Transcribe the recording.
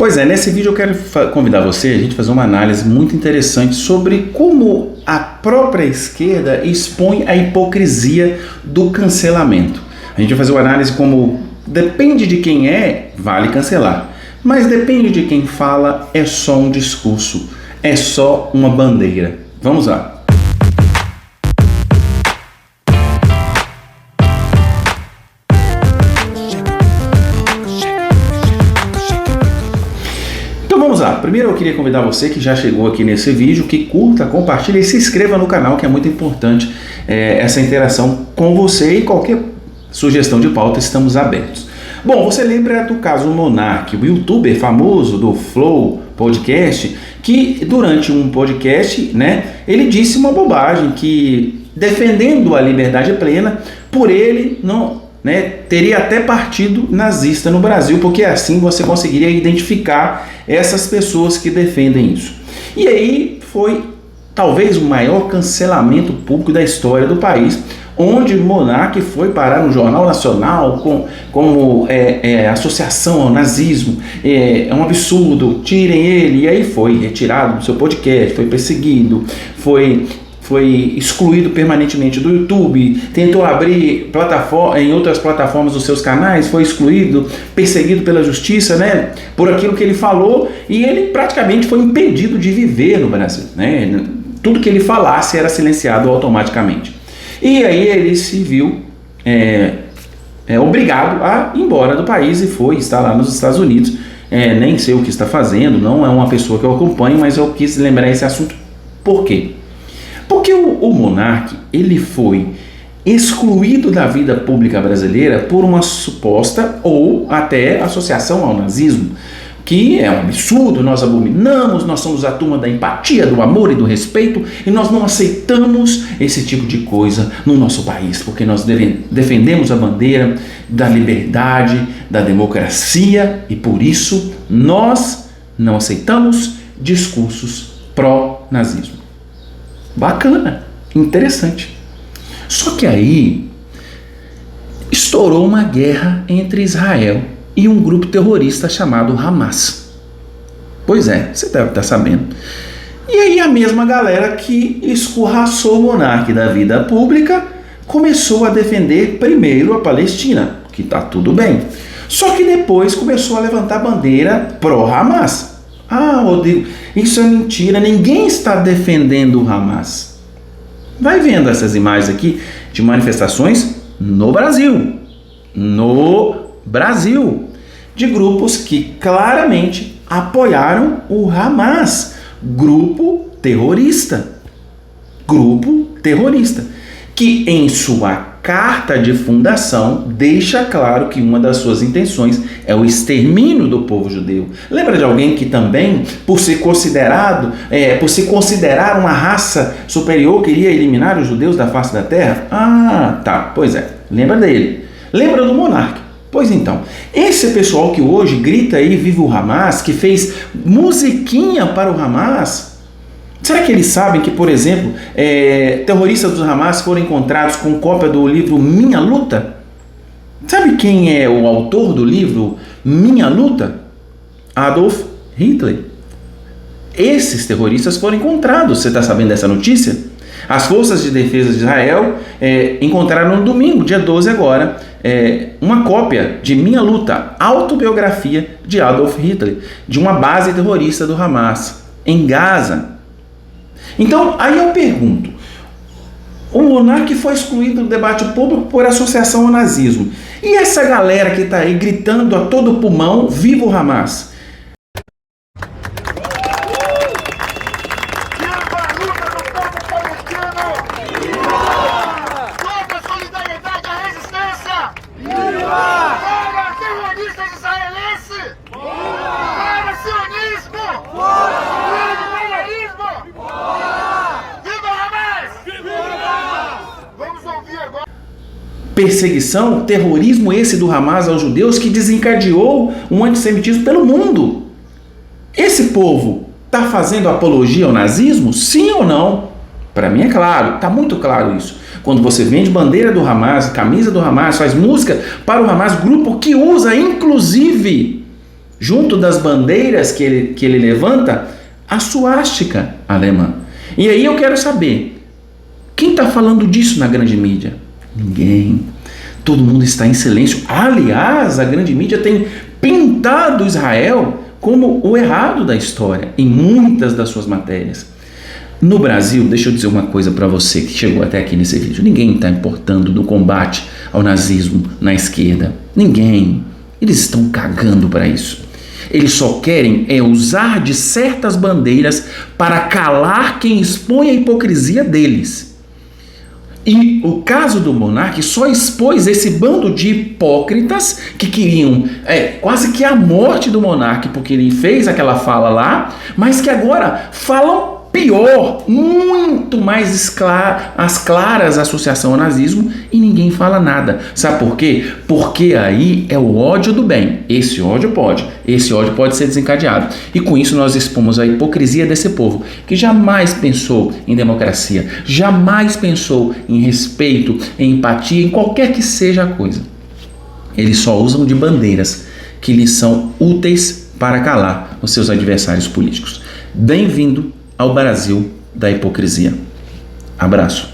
Pois é, nesse vídeo eu quero convidar você a gente fazer uma análise muito interessante sobre como a própria esquerda expõe a hipocrisia do cancelamento. A gente vai fazer uma análise como depende de quem é, vale cancelar, mas depende de quem fala, é só um discurso, é só uma bandeira. Vamos lá. Vamos lá, primeiro eu queria convidar você que já chegou aqui nesse vídeo, que curta, compartilhe e se inscreva no canal, que é muito importante essa interação com você, e qualquer sugestão de pauta estamos abertos. Bom, você lembra do caso Monark, o youtuber famoso do Flow Podcast, que durante um podcast, ele disse uma bobagem, que defendendo a liberdade plena, por ele não... teria até partido nazista no Brasil, porque assim você conseguiria identificar essas pessoas que defendem isso. E aí foi talvez o maior cancelamento público da história do país, onde o Monark foi parar no Jornal Nacional como associação ao nazismo, é um absurdo, tirem ele, e aí foi retirado do seu podcast, foi perseguido, foi excluído permanentemente do YouTube, tentou abrir em outras plataformas os seus canais, foi excluído, perseguido pela justiça, por aquilo que ele falou, e ele praticamente foi impedido de viver no Brasil, Tudo que ele falasse era silenciado automaticamente. E aí ele se viu obrigado a ir embora do país e está lá nos Estados Unidos. Nem sei o que está fazendo, não é uma pessoa que eu acompanho, mas eu quis lembrar esse assunto. Por quê? Porque o Monark, ele foi excluído da vida pública brasileira por uma suposta ou até associação ao nazismo, que é um absurdo, nós abominamos, nós somos a turma da empatia, do amor e do respeito, e nós não aceitamos esse tipo de coisa no nosso país, porque nós defendemos a bandeira da liberdade, da democracia, e por isso nós não aceitamos discursos pró-nazismo. Bacana, interessante. Só que aí estourou uma guerra entre Israel e um grupo terrorista chamado Hamas. Pois é, você deve estar sabendo. E aí a mesma galera que escorraçou o Monark da vida pública começou a defender primeiro a Palestina, que está tudo bem. Só que depois começou a levantar bandeira pró-Hamas. Ah, Rodrigo, isso é mentira, ninguém está defendendo o Hamas. Vai vendo essas imagens aqui de manifestações no Brasil. De grupos que claramente apoiaram o Hamas, grupo terrorista, que em sua carta de fundação deixa claro que uma das suas intenções é o extermínio do povo judeu. Lembra de alguém que também, por se considerar uma raça superior, queria eliminar os judeus da face da terra? Ah, tá, pois é, lembra dele. Lembra do Monark? Pois então, esse pessoal que hoje grita aí, viva o Hamas, que fez musiquinha para o Hamas, será que eles sabem que, por exemplo, terroristas do Hamas foram encontrados com cópia do livro Minha Luta? Sabe quem é o autor do livro Minha Luta? Adolf Hitler. Esses terroristas foram encontrados. Você está sabendo dessa notícia? As forças de defesa de Israel encontraram no domingo, dia 12 agora, uma cópia de Minha Luta, autobiografia de Adolf Hitler, de uma base terrorista do Hamas, em Gaza. Então, aí eu pergunto, o Monark foi excluído do debate público por associação ao nazismo. E essa galera que está aí gritando a todo pulmão, viva o Hamas? Perseguição, terrorismo esse do Hamas aos judeus que desencadeou um antissemitismo pelo mundo. Esse povo está fazendo apologia ao nazismo? Sim ou não? Para mim é claro, está muito claro isso. Quando você vende bandeira do Hamas, camisa do Hamas, faz música para o Hamas, grupo que usa inclusive junto das bandeiras que ele levanta, a suástica alemã. E aí eu quero saber, quem está falando disso na grande mídia? Ninguém. Todo mundo está em silêncio. Aliás, a grande mídia tem pintado Israel como o errado da história em muitas das suas matérias. No Brasil, deixa eu dizer uma coisa para você que chegou até aqui nesse vídeo. Ninguém está importando no combate ao nazismo na esquerda. Ninguém. Eles estão cagando para isso. Eles só querem usar de certas bandeiras para calar quem expõe a hipocrisia deles. E o caso do monarca só expôs esse bando de hipócritas que queriam quase que a morte do monarca, porque ele fez aquela fala lá, mas que agora falam pior, muito mais as claras associação ao nazismo, e ninguém fala nada. Sabe por quê? Porque aí é o ódio do bem. Esse ódio pode ser desencadeado. E com isso nós expomos a hipocrisia desse povo, que jamais pensou em democracia, jamais pensou em respeito, em empatia, em qualquer que seja a coisa. Eles só usam de bandeiras que lhes são úteis para calar os seus adversários políticos. Bem-vindo ao Brasil da hipocrisia. Abraço.